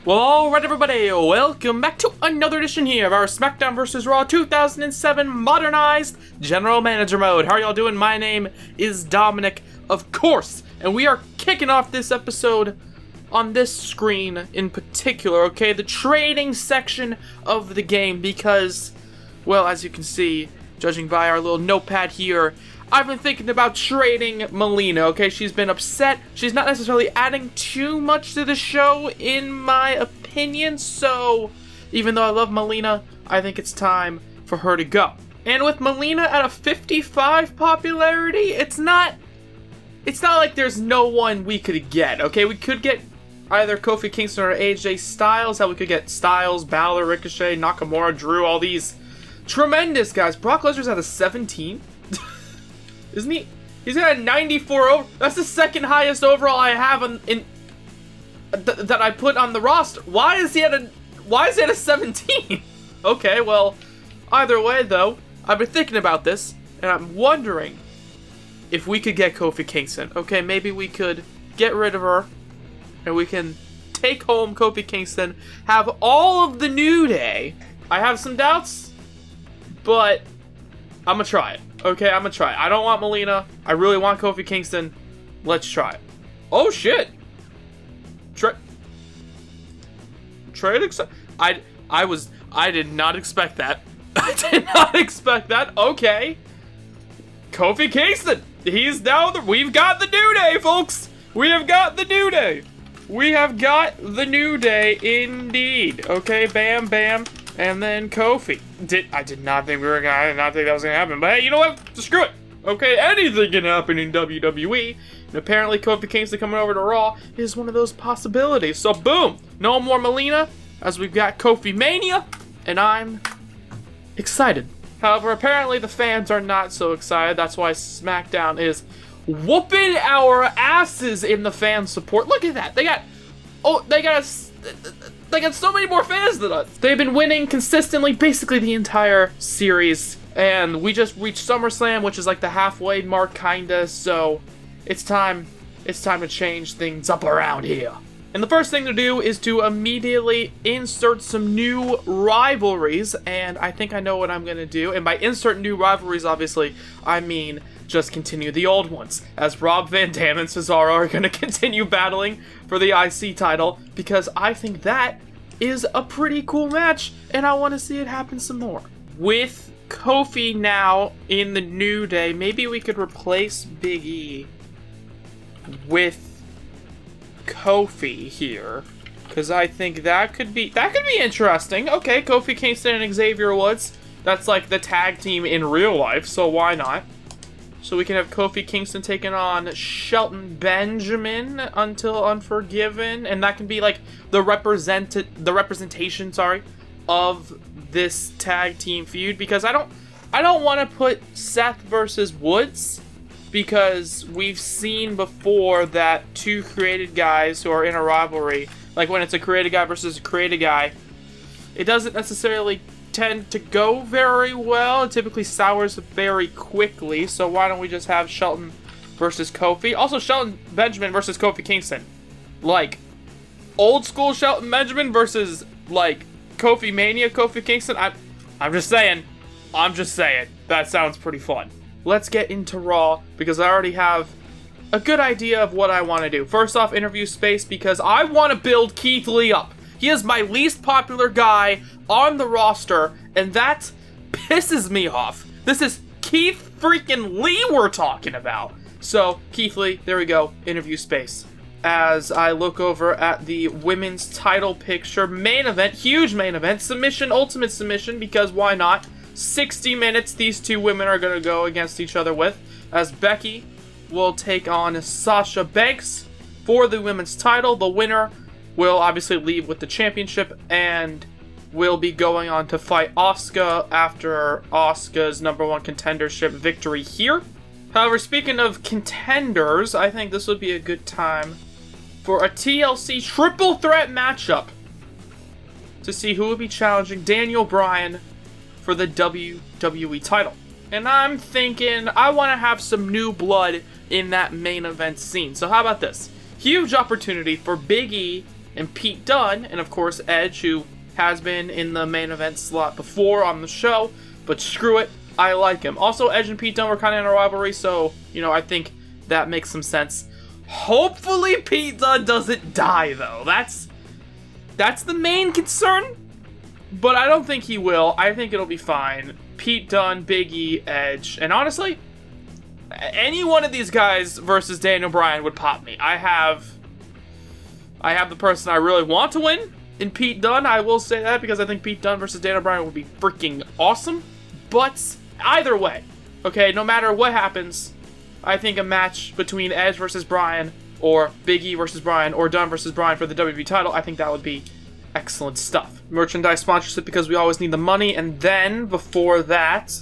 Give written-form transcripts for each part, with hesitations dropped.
Well, alright everybody, welcome back to another edition here of our SmackDown vs. Raw 2007 Modernized General Manager Mode. How are y'all doing? My name is Dominic, of course, and we are kicking off this episode on this screen in particular, okay? The trading section of the game because, well, as you can see, judging by our little notepad here, I've been thinking about trading Melina, okay? She's been upset. She's not necessarily adding too much to the show, in my opinion, so even though I love Melina, I think it's time for her to go. And with Melina at a 55 popularity, it's not like there's no one we could get, okay? We could get either Kofi Kingston or AJ Styles, how we could get Styles, Balor, Ricochet, Nakamura, Drew, all these tremendous guys. Brock Lesnar's at a 17. Isn't he? He's got a 94 over. That's the second highest overall I have that I put on the roster. Why is he at a 17? Okay, well, either way though, I've been thinking about this and I'm wondering if we could get Kofi Kingston. Okay, maybe we could get rid of her and we can take home Kofi Kingston, have all of the New Day. I have some doubts, but I'm gonna try it. Okay, I'm gonna try it. I don't want Melina. I really want Kofi Kingston. Let's try it. Oh shit! Trade I did not expect that. I did not expect that. Okay. Kofi Kingston. He's down. We've got the New Day, folks. We have got the New Day. We have got the New Day indeed. Okay, bam, bam. And then Kofi. I did not think that was gonna happen. But hey, you know what? Screw it. Okay, anything can happen in WWE. And apparently Kofi Kingston coming over to Raw is one of those possibilities. So boom, no more Melina, as we've got Kofi Mania, and I'm excited. However, apparently the fans are not so excited. That's why SmackDown is whooping our asses in the fan support. Look at that. They got so many more fans than us. They've been winning consistently basically the entire series. And we just reached SummerSlam, which is like the halfway mark, kinda. So it's time to change things up around here. And the first thing to do is to immediately insert some new rivalries. And I think I know what I'm going to do. And by insert new rivalries, obviously, I mean just continue the old ones, as Rob Van Dam and Cesaro are going to continue battling for the IC title, because I think that is a pretty cool match, and I want to see it happen some more. With Kofi now in the New Day, maybe we could replace Big E with Kofi here, because I think that could be interesting. Okay, Kofi Kingston and Xavier Woods, that's like the tag team in real life, so why not? So we can have Kofi Kingston taking on Shelton Benjamin until Unforgiven, and that can be like the representation, of this tag team feud, because I don't want to put Seth versus Woods, because we've seen before that two created guys who are in a rivalry, like when it's a created guy versus a created guy, it doesn't necessarily tend to go very well. It typically sours very quickly, so why don't we just have Shelton versus Kofi? Also, Shelton Benjamin versus Kofi Kingston. Like, old school Shelton Benjamin versus, like, Kofi Mania, Kofi Kingston. I'm just saying. That sounds pretty fun. Let's get into Raw, because I already have a good idea of what I want to do. First off, interview space, because I want to build Keith Lee up. He is my least popular guy on the roster, and that pisses me off. This is Keith freaking Lee we're talking about. So, Keith Lee, there we go, interview space. As I look over at the women's title picture, main event, huge main event, submission, ultimate submission, because why not? 60 minutes these two women are going to go against each other with, as Becky will take on Sasha Banks for the women's title. The winner will obviously leave with the championship and will be going on to fight Asuka after Asuka's #1 contendership victory here. However, speaking of contenders, I think this would be a good time for a TLC triple threat matchup to see who will be challenging Daniel Bryan for the WWE title. And I'm thinking I want to have some new blood in that main event scene. So how about this? Huge opportunity for Big E and Pete Dunne, and of course Edge, who has been in the main event slot before on the show, but screw it, I like him. Also, Edge and Pete Dunne were kind of in a rivalry, so, you know, I think that makes some sense. Hopefully Pete Dunne doesn't die, though. That's the main concern, but I don't think he will. I think it'll be fine. Pete Dunne, Big E, Edge, and honestly, any one of these guys versus Daniel Bryan would pop me. I have the person I really want to win in Pete Dunne. I will say that because I think Pete Dunne versus Daniel Bryan would be freaking awesome. But either way, okay, no matter what happens, I think a match between Edge versus Bryan, or Big E versus Bryan, or Dunne versus Bryan for the WWE title, I think that would be excellent stuff. Merchandise sponsorship, because we always need the money. And then, before that,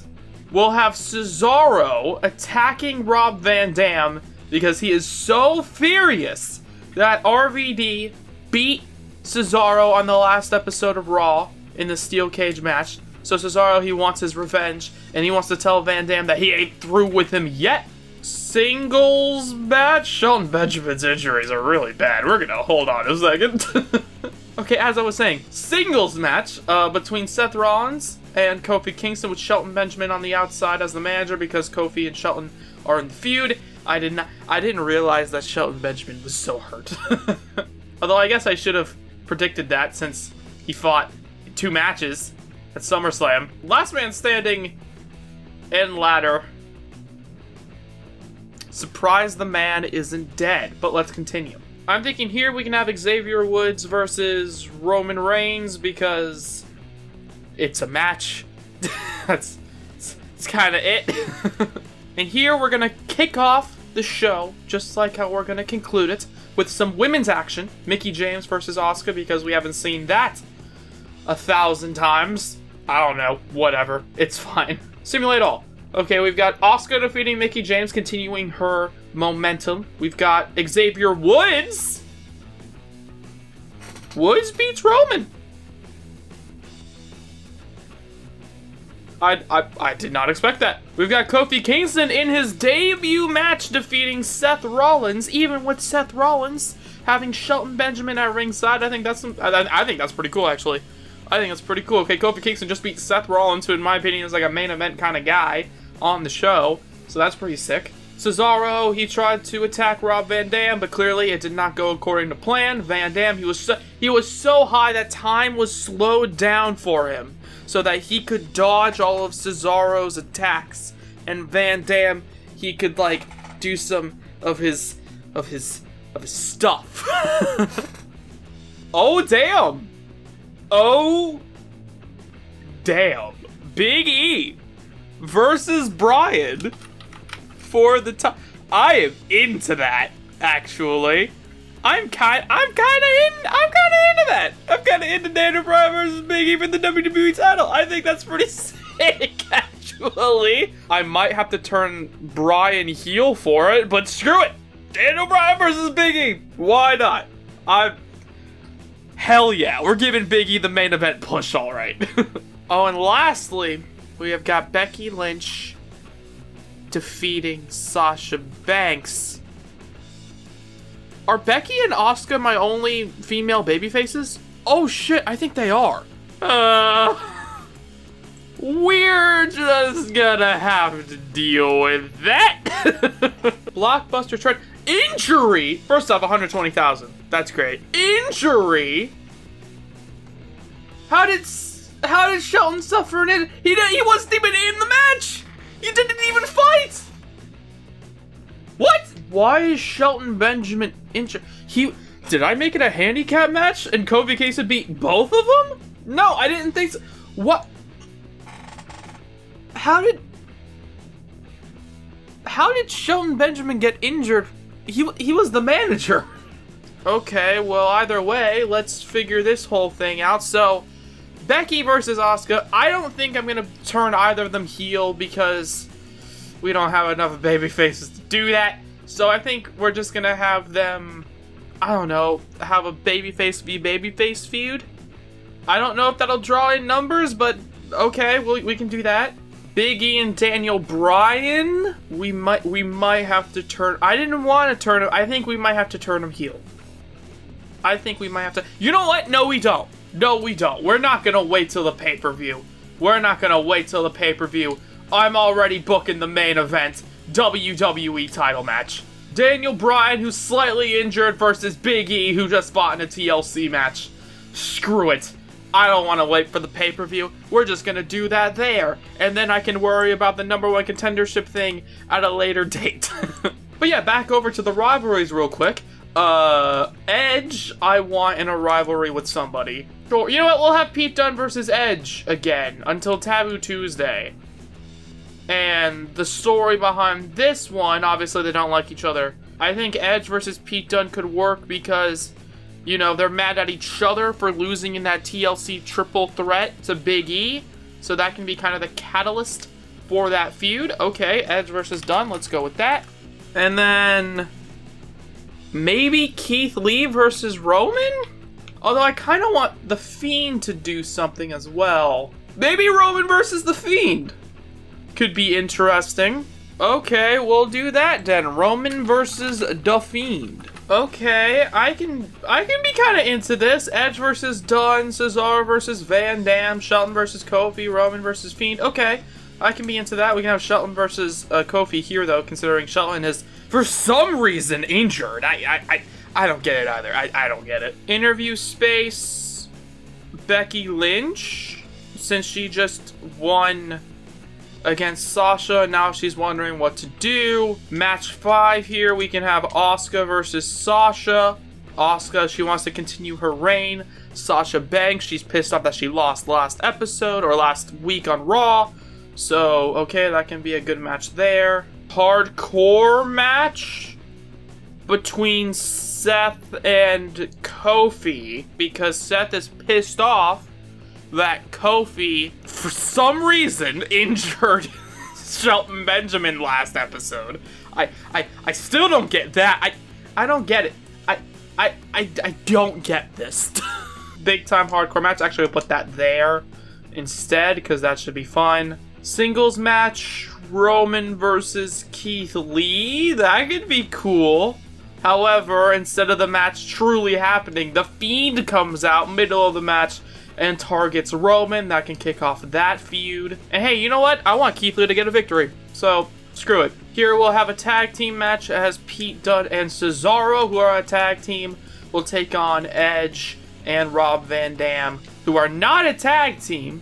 we'll have Cesaro attacking Rob Van Dam because he is so furious that RVD beat Cesaro on the last episode of Raw in the steel cage match. So Cesaro, he wants his revenge, and he wants to tell Van Dam that he ain't through with him yet. Singles match? Shelton Benjamin's injuries are really bad. We're gonna hold on a second. Okay, as I was saying, singles match between Seth Rollins and Kofi Kingston, with Shelton Benjamin on the outside as the manager because Kofi and Shelton are in the feud. I didn't realize that Shelton Benjamin was so hurt. Although I guess I should have predicted that since he fought 2 matches at SummerSlam. Last man standing and ladder. Surprised the man isn't dead, but let's continue. I'm thinking here we can have Xavier Woods versus Roman Reigns because it's a match. It's kind of it. And here we're going to kick off the show, just like how we're going to conclude it, with some women's action. Mickie James versus Asuka, because we haven't seen that 1,000 times. I don't know, whatever. It's fine. Simulate all. Okay, we've got Asuka defeating Mickie James, continuing her momentum. We've got Xavier Woods. Woods beats Roman. I did not expect that. We've got Kofi Kingston in his debut match defeating Seth Rollins, even with Seth Rollins having Shelton Benjamin at ringside. I think that's pretty cool, actually. I think that's pretty cool. Okay, Kofi Kingston just beat Seth Rollins, who in my opinion is like a main event kind of guy on the show, so that's pretty sick. Cesaro, he tried to attack Rob Van Dam, but clearly it did not go according to plan. Van Dam, he was so high that time was slowed down for him so that he could dodge all of Cesaro's attacks. And Van Dam, he could like do some of his stuff. Oh damn. Oh damn. Big E versus Bryan for the top. I am into that, actually. I'm kind of into that. I'm kind of into Daniel Bryan versus Big E for the WWE title. I think that's pretty sick, actually. I might have to turn Bryan heel for it, but screw it. Daniel Bryan versus Big E. Why not? Hell yeah, we're giving Big E the main event push, all right. Oh, and lastly, we have got Becky Lynch defeating Sasha Banks. Are Becky and Asuka my only female babyfaces? Oh shit, I think they are. We're just gonna have to deal with that. Blockbuster trend. Injury! First off, 120,000. That's great. Injury? How did Shelton suffer an injury? He wasn't even in the match! He didn't even fight! What? Why is Shelton Benjamin injured? Did I make it a handicap match and Kofi Kingston beat both of them? No, I didn't think so. What? How did Shelton Benjamin get injured? He was the manager. Okay, well, either way, let's figure this whole thing out. So, Becky versus Asuka. I don't think I'm gonna turn either of them heel because we don't have enough baby faces to do that. So I think we're just gonna have them, I don't know, have a babyface v babyface feud. I don't know if that'll draw in numbers, but okay, we can do that. Big E and Daniel Bryan, we might have to turn. I didn't want to turn him. I think we might have to turn him heel. I think we might have to... You know what? No, we don't. No, we don't. We're not going to wait till the pay-per-view. We're not going to wait till the pay-per-view. I'm already booking the main event. WWE title match. Daniel Bryan, who's slightly injured, versus Big E, who just fought in a TLC match. Screw it. I don't want to wait for the pay-per-view. We're just going to do that there. And then I can worry about the #1 contendership thing at a later date. But yeah, back over to the rivalries real quick. Edge, I want in a rivalry with somebody. Sure, you know what? We'll have Pete Dunne versus Edge again until Taboo Tuesday. And the story behind this one, obviously they don't like each other. I think Edge versus Pete Dunne could work because, you know, they're mad at each other for losing in that TLC triple threat to Big E. So that can be kind of the catalyst for that feud. Okay, Edge versus Dunne, let's go with that. And then maybe Keith Lee versus Roman? Although I kind of want The Fiend to do something as well. Maybe Roman versus The Fiend could be interesting. Okay, we'll do that then. Roman versus The Fiend. Okay, I can be kind of into this. Edge versus Dunne, Cesaro versus Van Dam, Shelton versus Kofi, Roman versus Fiend. Okay, I can be into that. We can have Shelton versus Kofi here, though, considering Shelton is, for some reason, injured. I don't get it either. I don't get it. Interview space, Becky Lynch, since she just won against Sasha, now she's wondering what to do. Match 5 here, we can have Asuka versus Sasha. Asuka, she wants to continue her reign. Sasha Banks, she's pissed off that she lost last episode, or last week on Raw. So, okay, that can be a good match there. Hardcore match between Seth and Kofi, because Seth is pissed off that Kofi, for some reason, injured Shelton Benjamin last episode. I still don't get that. I don't get it. I don't get this. Big time hardcore match. Actually, I'll put that there instead, because that should be fun. Singles match, Roman versus Keith Lee. That could be cool. However, instead of the match truly happening, The Fiend comes out middle of the match and targets Roman. That can kick off that feud. And hey, you know what? I want Keith Lee to get a victory. So, screw it. Here we'll have a tag team match as Pete Dunne and Cesaro, who are a tag team, will take on Edge and Rob Van Dam, who are not a tag team,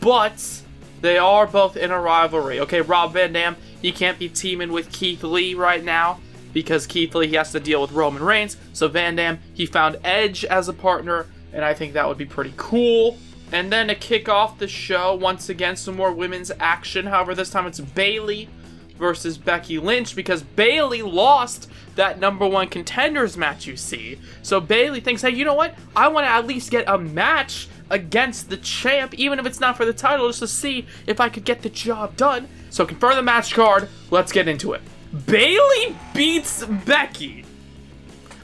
but they are both in a rivalry. Okay, Rob Van Dam, he can't be teaming with Keith Lee right now because Keith Lee, he has to deal with Roman Reigns. So Van Dam, he found Edge as a partner, and I think that would be pretty cool. And then to kick off the show, once again, some more women's action. However, this time it's Bayley versus Becky Lynch, because Bayley lost that #1 contenders match, you see. So Bayley thinks, hey, you know what? I want to at least get a match against the champ, even if it's not for the title, just to see if I could get the job done. So confirm the match card. Let's get into it. Bayley beats Becky.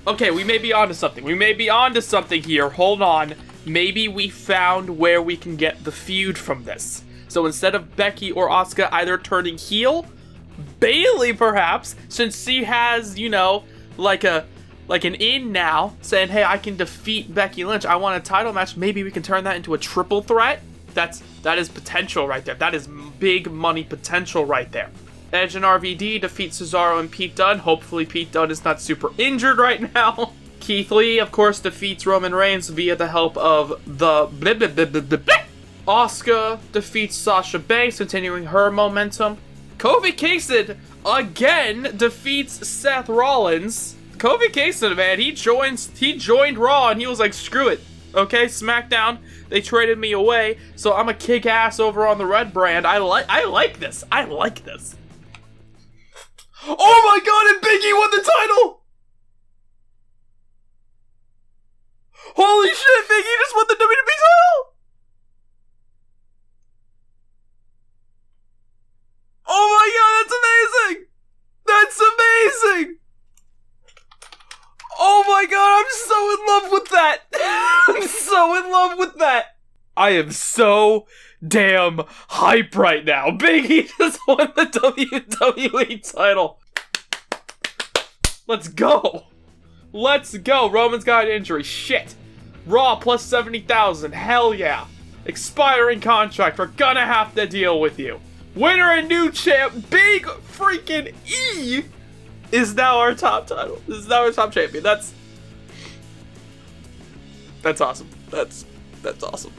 Okay, we may be onto something. We may be onto something here. Hold on. Maybe we found where we can get the feud from this. So instead of Becky or Asuka either turning heel, Bayley perhaps, since she has, you know, like an in now, saying, hey, I can defeat Becky Lynch. I want a title match. Maybe we can turn that into a triple threat. That is potential right there. That is big money potential right there. Edge and RVD defeat Cesaro and Pete Dunne. Hopefully Pete Dunne is not super injured right now. Keith Lee, of course, defeats Roman Reigns via the help of the Asuka defeats Sasha Banks, continuing her momentum. Kofi Kingston again defeats Seth Rollins. Kofi Kingston, man, he joined Raw and he was like, screw it. Okay, SmackDown, they traded me away, so I'm a kick ass over on the red brand. I like this. I like this. Oh my god, and Big E won the title! Holy shit, Big E just won the WWE title! Oh my god, that's amazing! That's amazing! Oh my god, I'm so in love with that! I'm so in love with that! I am so damn hype right now. Big E just won the WWE title. Let's go. Let's go. Roman's got an injury. Shit. Raw plus 70,000. Hell yeah. Expiring contract. We're gonna have to deal with you. Winner and new champ, Big freaking E, is now our top title. This is now our top champion. That's awesome. That's awesome.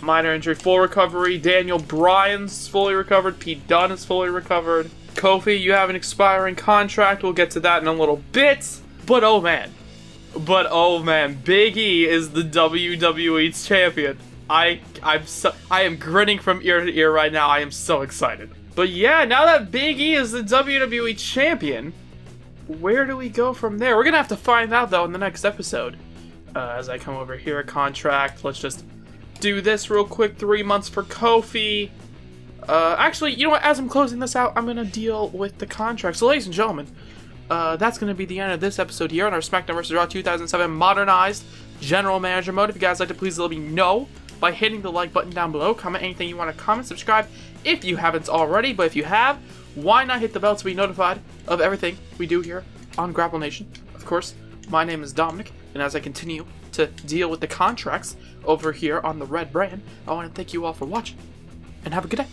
Minor injury, full recovery. Daniel Bryan's fully recovered. Pete Dunne is fully recovered. Kofi, you have an expiring contract. We'll get to that in a little bit. But oh man, Big E is the WWE's champion. I am grinning from ear to ear right now. I am so excited. But yeah, now that Big E is the WWE champion, where do we go from there? We're gonna have to find out though in the next episode. As I come over here, contract. Let's just do this real quick. 3 months for Kofi. Actually, you know what? As I'm closing this out, I'm gonna deal with the contract. So, ladies and gentlemen, that's gonna be the end of this episode here on our SmackDown vs. Raw 2007 modernized General Manager mode. If you guys like to, please let me know by hitting the like button down below. Comment anything you want to comment. Subscribe if you haven't already. But if you have, why not hit the bell to be notified of everything we do here on Grapple Nation? Of course, my name is Dominic, and as I continue to deal with the contracts over here on the Red Brand, I want to thank you all for watching, and have a good day.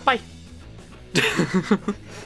Bye.